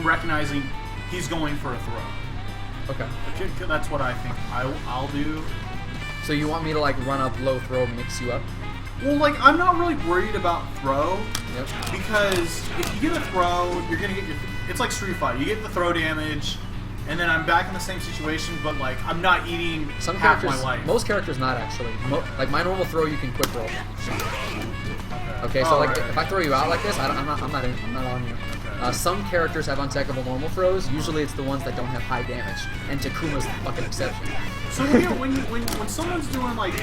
I'm recognizing he's going for a throw. Okay. That's what I think I'll do. So you want me to like run up, low throw, mix you up? Well, like, I'm not really worried about throw. Yep. Because if you get a throw, you're going to get your... It's like Street Fighter. You get the throw damage, and then I'm back in the same situation, but, like, I'm not eating half my life. Most characters not, actually. Like, my normal throw, you can quick roll. Okay, so, like, if I throw you out like this, I'm not on you. Okay. Some characters have untechable normal throws. Usually it's the ones that don't have high damage. And Takuma's the fucking exception. So when someone's doing, like...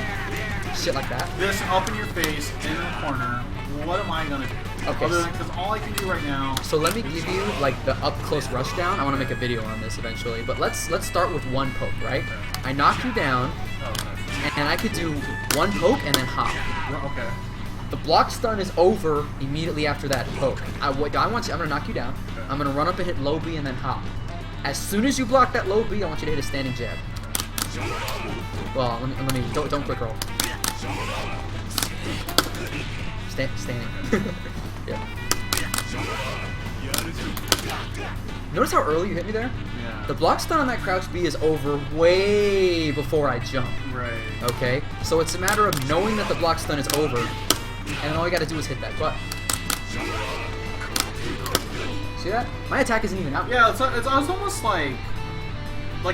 Shit like that? This up in your face, in the corner, what am I going to do? Okay. Because all I can do right now... So let me give you, like, the up-close rush down. I want to make a video on this eventually. But let's start with one poke, right? Okay. I knock you down, and I could do one poke and then hop. Okay. The block stun is over immediately after that poke. I'm going to knock you down. Okay. I'm going to run up and hit low B and then hop. As soon as you block that low B, I want you to hit a standing jab. Well, let me don't quick roll. Standing. Yeah. Notice how early you hit me there? Yeah. The block stun on that crouch B is over way before I jump. Right. Okay? So it's a matter of knowing that the block stun is over, and all you gotta do is hit that button. See that? My attack isn't even out. Yeah, it's almost like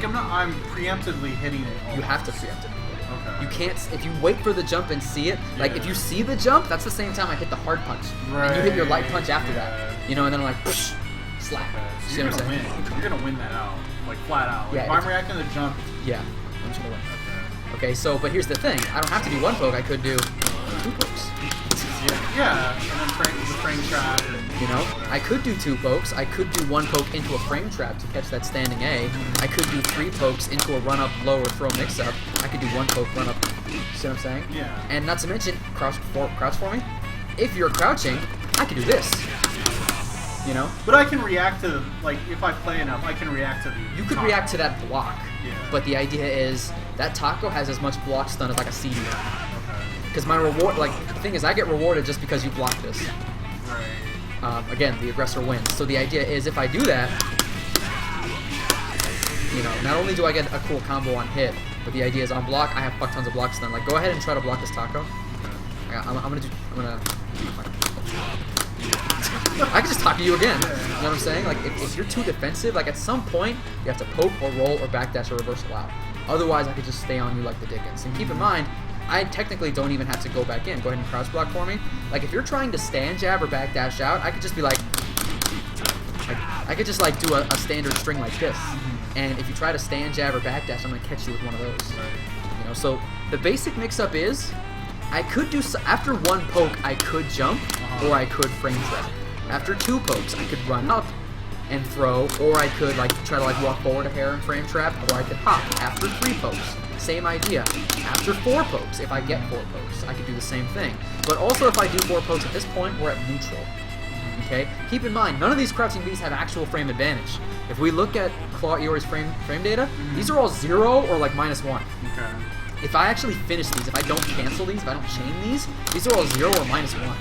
I'm preemptively hitting it. Almost. You have to preemptively. Okay. You can't, if you wait for the jump and see it, like if you see the jump, that's the same time I hit the hard punch. Right. And you hit your light punch after that. You know, and then I'm like, psh, slap. Okay. So See you're what I'm gonna saying? win. You're gonna win that out, like flat out. Like, Yeah, if I'm reacting to the jump. Yeah, I'm just gonna win. Okay. Okay, so, but here's the thing. I don't have to do one poke, I could do two pokes. Yeah, and then the frame trap. You know, I could do two pokes. I could do one poke into a frame trap to catch that standing A. I could do three pokes into a run-up, low, or throw mix-up. I could do one poke, run-up. See what I'm saying? Yeah. And not to mention, crouch for me. If you're crouching, I could do this. You know? But I can react to, like, if I play enough, I can react to the... You could react to that block. Yeah. But the idea is, that taco has as much block stun as like a CD. Okay. Because my reward, like, the thing is, I get rewarded just because you block this. Right. Again, the aggressor wins. So the idea is, if I do that, you know, not only do I get a cool combo on hit, but the idea is on block, I have fuck tons of block stun. Like, go ahead and try to block this taco. I can just taco you again. You know what I'm saying? Like, if you're too defensive, like, at some point, you have to poke or roll or backdash or reversal out. Otherwise, I could just stay on you like the Dickens. And keep in mind, I technically don't even have to go back in. Go ahead and crouch block for me. Like, if you're trying to stand jab or backdash out, I could just be like I could just, like, do a standard string like this. And if you try to stand jab or backdash, I'm going to catch you with one of those. You know, so the basic mix-up is, I could do, after one poke, I could jump, or I could frame trap. After two pokes, I could run up and throw, or I could, like, try to, like, walk forward a hair and frame trap, or I could hop. After three pokes, same idea. After four pokes, if I get four pokes, I could do the same thing. But also, if I do four pokes at this point, we're at neutral. Okay? Keep in mind, none of these crouching Bs have actual frame advantage. If we look at Claw Eori's frame data, these are all 0 or like -1. Okay. If I actually finish these, if I don't cancel these, if I don't chain these are all 0 or -1.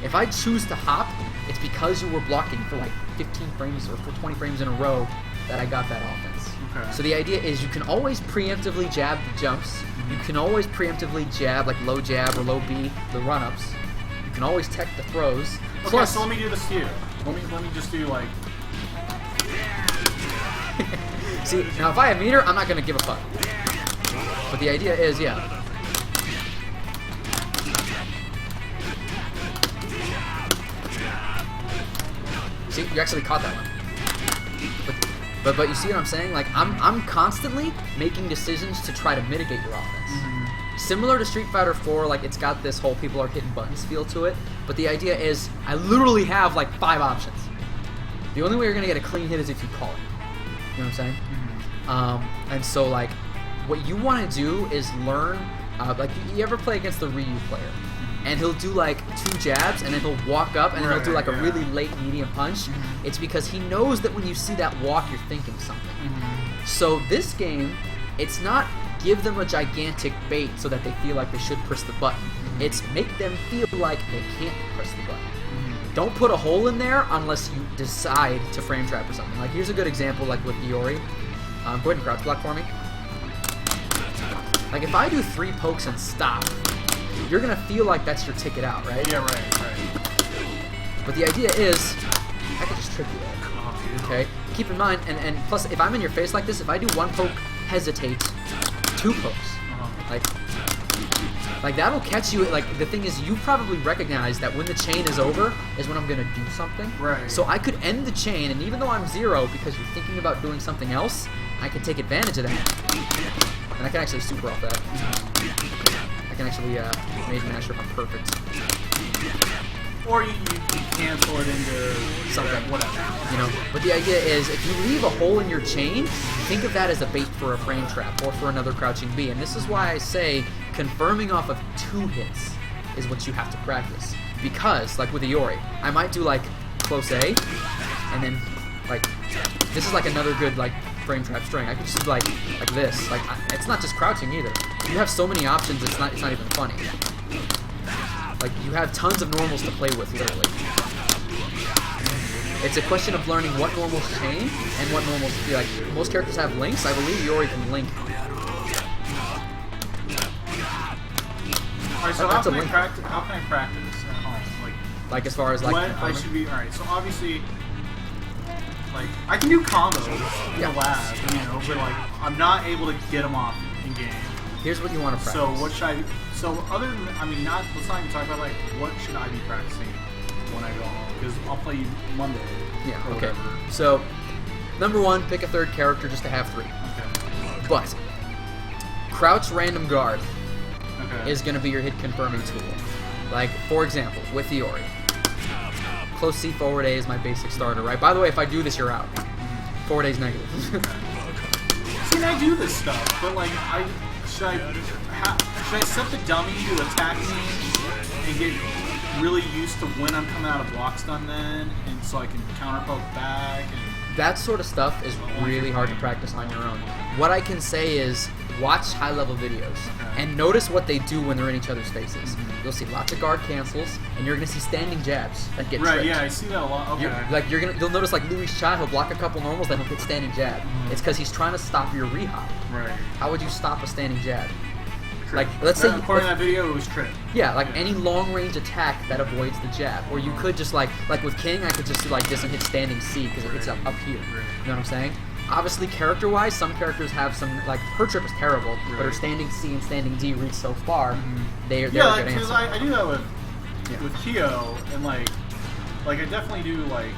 If I choose to hop, it's because you were blocking for like 15 frames or for 20 frames in a row that I got that offense. Okay. So the idea is you can always preemptively jab the jumps. You can always preemptively jab, like low jab or low B, the run-ups. You can always tech the throws. Okay, Plus, so let me do this here. Let me just do like... see, now if I have meter, I'm not going to give a fuck. But the idea is, yeah. See, you actually caught that one. But you see what I'm saying? Like, I'm constantly making decisions to try to mitigate your offense. Similar to Street Fighter 4, like, it's got this whole people are hitting buttons feel to it. But the idea is, I literally have like 5 options. The only way you're gonna get a clean hit is if you call it. You know what I'm saying? And so, like, what you want to do is learn, like, you ever play against the Ryu player, and he'll do like 2 jabs, and then he'll walk up, and then he'll do like a really late medium punch. It's because he knows that when you see that walk, you're thinking something. So this game, it's not give them a gigantic bait so that they feel like they should press the button. It's make them feel like they can't press the button. don't put a hole in there unless you decide to frame trap or something. Like, here's a good example, like with Iori. Go ahead and crouch block for me. Like, if I do 3 pokes and stop, you're going to feel like that's your ticket out, right? Yeah, right. But the idea is, I can just trip you there. Okay? Keep in mind, and plus, if I'm in your face like this, if I do 1 poke, hesitate, 2 pokes. Like, that'll catch you. Like, the thing is, you probably recognize that when the chain is over is when I'm going to do something. Right. So I could end the chain, and even though I'm 0, because you're thinking about doing something else, I can take advantage of that. And I can actually super off that. I can actually mage mash if I'm perfect. Or you cancel it into something, whatever. You know, but the idea is, if you leave a hole in your chain, think of that as a bait for a frame trap or for another crouching B. And this is why I say confirming off of 2 hits is what you have to practice. Because, like with Iori, I might do like close A, and then like this is like another good like frame trap string. I could just do like this. Like it's not just crouching either. You have so many options. It's not even funny. Like, you have tons of normals to play with, literally. It's a question of learning what normals chain and what normals be like. Most characters have links. I believe Iori can link. Alright, so how can I practice at home? Like as far as like what I should be. Alright, so obviously, like I can do combos in the lab, you know, but like I'm not able to get them off in game. Here's what you want to practice. So what should I? So other than, I mean, let's not even talk about like what should I be practicing when I go home, because I'll play Monday. Yeah. Or Okay. whatever. So, number 1, pick a 3rd character just to have 3. Okay. But crouch random guard Okay. is going to be your hit confirming tool. Like, for example, with Iori, close C forward A is my basic starter, right? By the way, if I do this, you're out. Forward A is negative. See, I do this stuff, but like should I set the dummy to attack me and get really used to when I'm coming out of block stun then, and so I can counter poke back? And that sort of stuff is really hard to practice on your own. What I can say is watch high-level videos and notice what they do when they're in each other's faces. You'll see lots of guard cancels, and you're gonna see standing jabs that get right, tripped. yeah, I see that a lot. Okay. You'll notice like Luis Cha, he'll block a couple normals, then he'll get standing jab. It's because he's trying to stop your rehop. Right. How would you stop a standing jab? Trip. Like, let's say according to that video, it was trip. Yeah, like any long range attack that avoids the jab. Or you could just like with King, I could just do like this and hit standing C because it hits up here. You know what I'm saying? Obviously, character-wise, some characters have some, like, her trip is terrible, but her standing C and standing D reach so far, they're a good answer. because I do that with Kyo, and like I definitely do like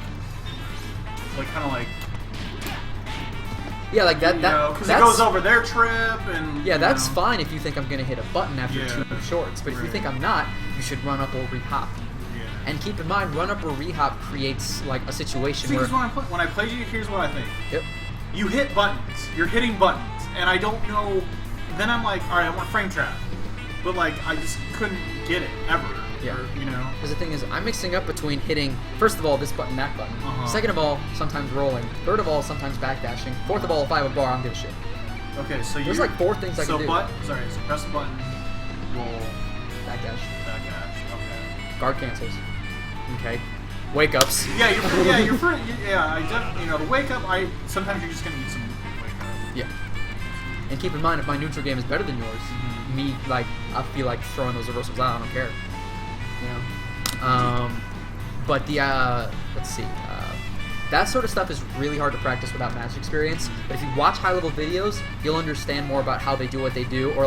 kind of like. Yeah, like that. Because it goes over their trip, and yeah, that's fine if you think I'm gonna hit a button after 2 shorts. But if you think I'm not, you should run up or re-hop. Yeah. And keep in mind, run up or re-hop creates like a situation where. When I play you, here's what I think. Yep. You hit buttons. You're hitting buttons, and I don't know. Then I'm like, all right, I want frame trap, but like I just couldn't get it ever. Yeah. You know. Because the thing is, I'm mixing up between hitting, first of all, this button, that button. Second of all, sometimes rolling. Third of all, sometimes backdashing. Fourth of all, if I have a bar, I don't give a shit. Okay, so there's like 4 things I can do. So press the button, roll, backdash. Okay. Guard cancels. Okay. Wake ups. Yeah, the wake up. Sometimes you're just gonna need some wake up. Yeah. And keep in mind, if my neutral game is better than yours, I feel like throwing those reversals out. I don't care. You know. But let's see. That sort of stuff is really hard to practice without match experience. But if you watch high-level videos, you'll understand more about how they do what they do. Or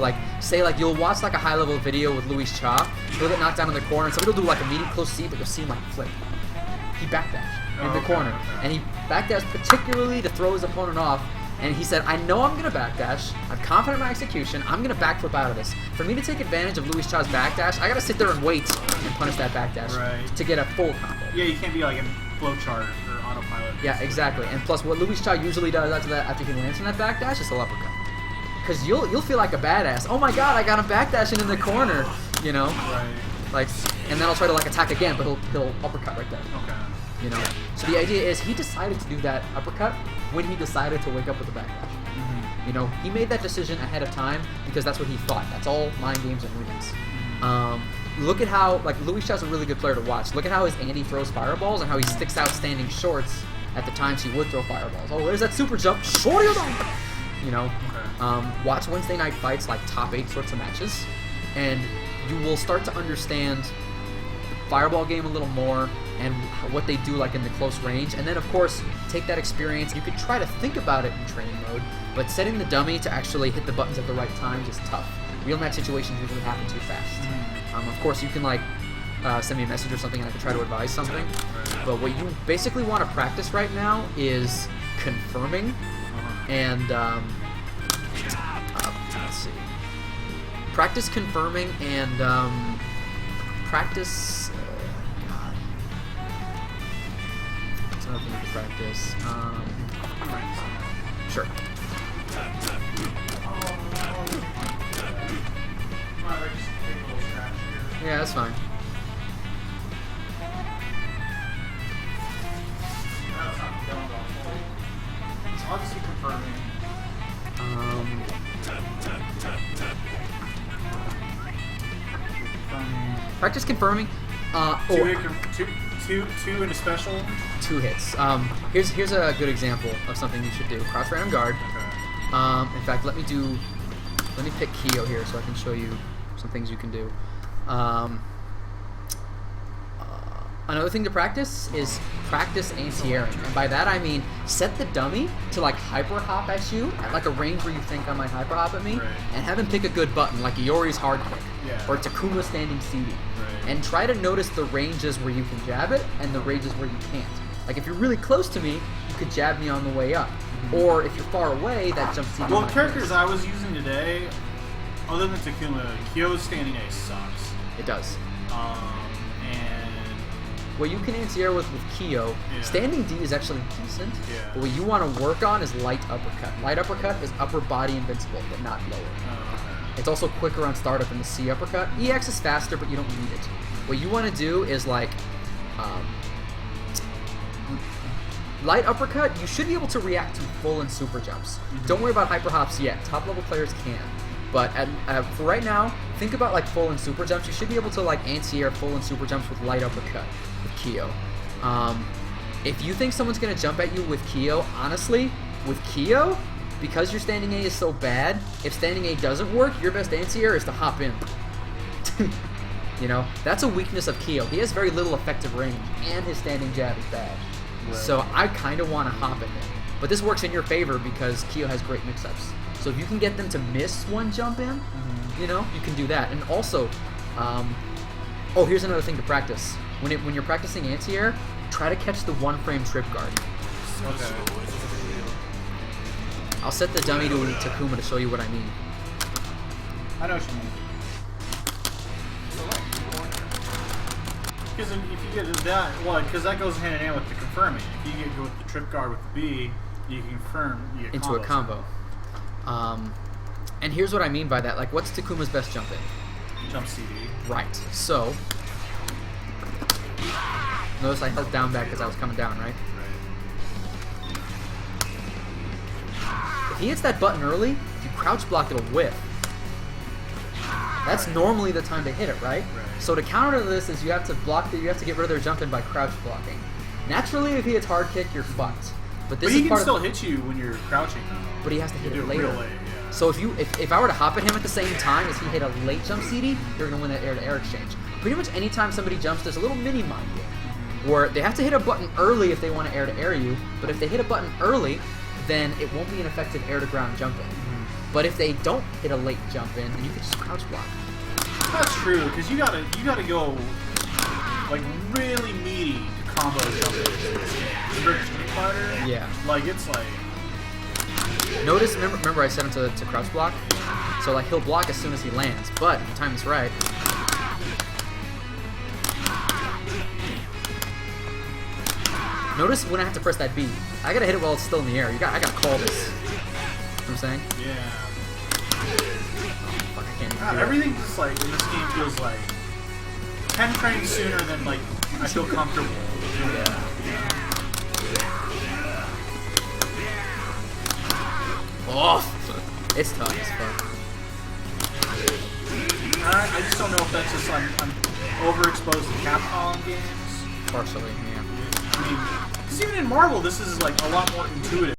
you'll watch like a high-level video with Luis Cha. He'll get knocked down in the corner, and somebody will do like a medium close C, but you'll see him like flip. He backdashed in the corner, and he backdashed particularly to throw his opponent off. And he said, I know I'm going to backdash. I'm confident in my execution. I'm going to backflip out of this. For me to take advantage of Luis Cha's backdash, I got to sit there and wait and punish that backdash to get a full combo. Yeah, you can't be like in flowchart or autopilot. Yeah, exactly. And plus, what Luis Cha usually does after he lands in that backdash is a uppercut. Because you'll feel like a badass. Oh my god, I got him backdashing in the corner. You know? Right. And then I'll try to attack again, but he'll uppercut right there. Okay. You know? So the idea is he decided to do that uppercut when he decided to wake up with a backdash. You know, he made that decision ahead of time because that's what he thought. That's all mind games and reads. look at how, like, Louis Cha's a really good player to watch. Look at how his Andy throws fireballs and how he sticks out standing shorts at the times he would throw fireballs. Oh, there's that super jump. Shorty, you know. Watch Wednesday night fights, like top 8 sorts of matches, and you will start to understand the fireball game a little more and what they do like in the close range. And then, of course, take that experience. You could try to think about it in training mode, but setting the dummy to actually hit the buttons at the right times is tough. Real match situations usually happen too fast. Of course, you can like send me a message or something and I can try to advise something. But what you basically want to practice right now is confirming and let's see. Practice confirming and practice. God. That's another thing to practice. Sure. Yeah, that's fine. It's obviously confirming. Practice confirming. Two in a special. 2 hits. Here's a good example of something you should do. Crouch random guard. Okay. In fact, let me pick Kyo here so I can show you some things you can do. Another thing to practice is practice anti-airing, and by that I mean set the dummy to like hyper hop at you at like a range where you think I might hyper hop at me, and have him pick a good button like Iori's hard kick or Takuma standing CD, and try to notice the ranges where you can jab it and the ranges where you can't. Like if you're really close to me, you could jab me on the way up, or if you're far away, that jump CD. Well, characters I was using today, other than Takuma, Kyo's standing ace sucks. It does. And what you can anti-air with Kyo, standing D is actually decent, but what you want to work on is light uppercut. Light uppercut is upper body invincible, but not lower. It's also quicker on startup than the C uppercut. EX is faster, but you don't need it. What you want to do is like light uppercut, you should be able to react to full and super jumps. Don't worry about hyper hops yet. Top level players can. But for right now, think about like full and super jumps. You should be able to like anti-air full and super jumps with light uppercut with Kyo. If you think someone's gonna jump at you with Kyo, honestly, with Kyo, because your standing A is so bad, if standing A doesn't work, your best anti-air is to hop in. You know, that's a weakness of Kyo. He has very little effective range, and his standing jab is bad. So I kind of want to hop at him. But this works in your favor because Kyo has great mix-ups. So if you can get them to miss one jump in, you know, you can do that. And also, oh, here's another thing to practice. When you're practicing anti-air, try to catch the 1-frame trip guard. okay. I'll set the dummy to Takuma to show you what I mean. I know what you mean. Because if you get that, well, because that goes hand in hand with the confirming. If you go with the trip guard with the B, you can confirm you get Into a combo. And here's what I mean by that. Like, what's Takuma's best jump in? Jump CD. Right. So, notice I held down back because I was coming down, right? If he hits that button early, if you crouch block, it'll whiff. That's normally the time to hit it, right? So to counter this is you have to block you have to get rid of their jump in by crouch blocking. Naturally, if he hits hard kick, you're fucked. But this he is can part still of, hit you when you're crouching, though. but he has to hit You it do it later. real late, yeah. So if I were to hop at him at the same time as he hit a late jump CD, you're gonna win that air-to-air exchange. Pretty much anytime somebody jumps, there's a little mini mind game where they have to hit a button early if they want to air-to-air you. But if they hit a button early, then it won't be an effective air-to-ground jump in. But if they don't hit a late jump in, then you can just crouch block. That's true, because you gotta go like really meaty to combo jump in Street Fighter. Yeah. Like it's like Notice, remember I set him to crouch block? So like he'll block as soon as he lands, but if the time is right. Notice when I have to press that B, I gotta hit it while it's still in the air. I gotta call this. You know what I'm saying? yeah. Fuck, I can't even do it. Everything just like in this game feels like 10 frames sooner than like I feel comfortable. Yeah. Oh, it's tough as fuck. I just don't know if that's just I'm overexposed to Capcom games. Partially, yeah. I mean, because even in Marvel, this is like a lot more intuitive.